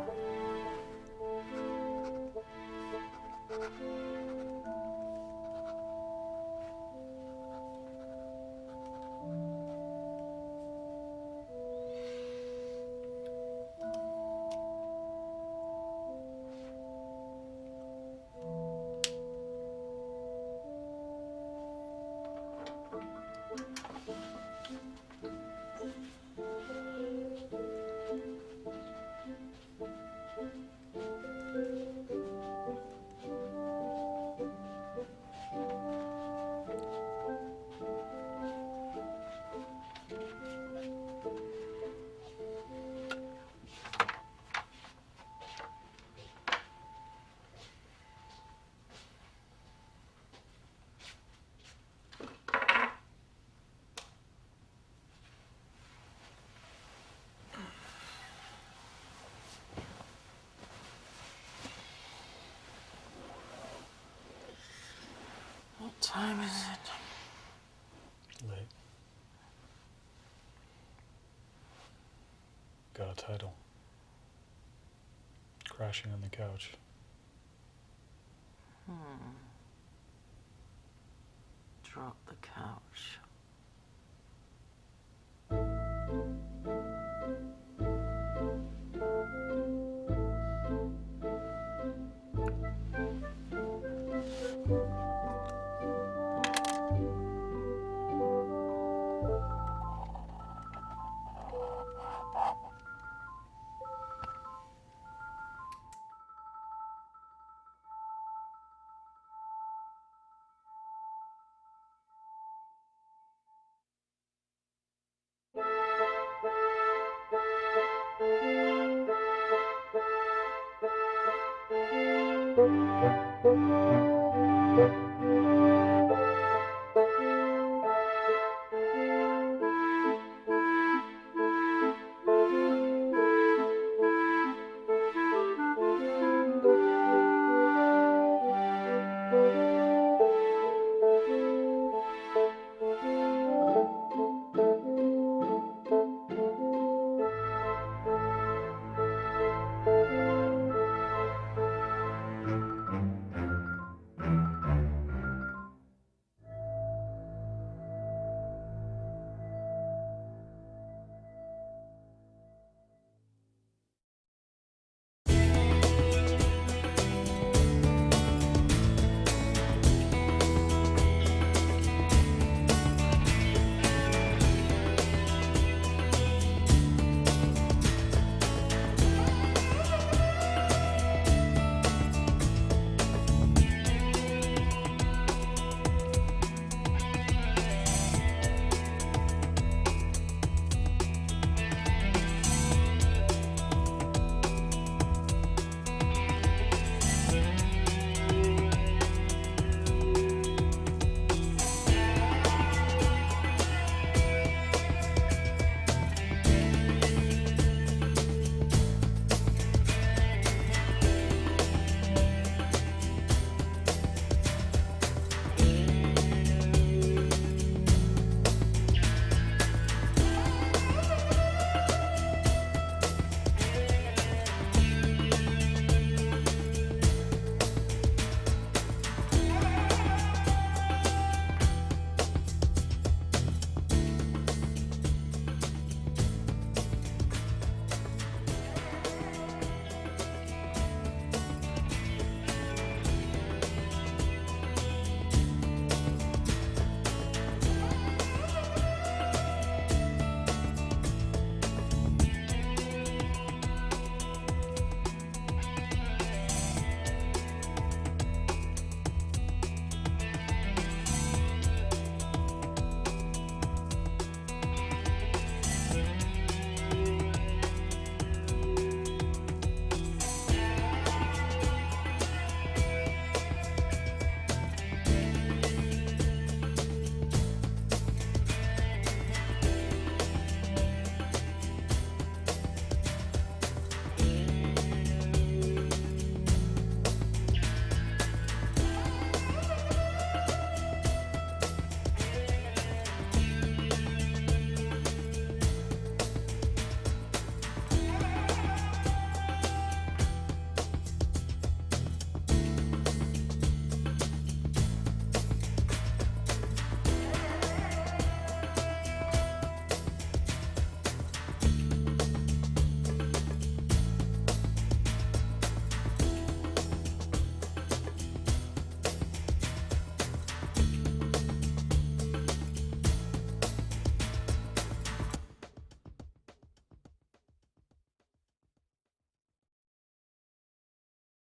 What time is it? Late. Got a title. Crashing on the couch. Drop the couch.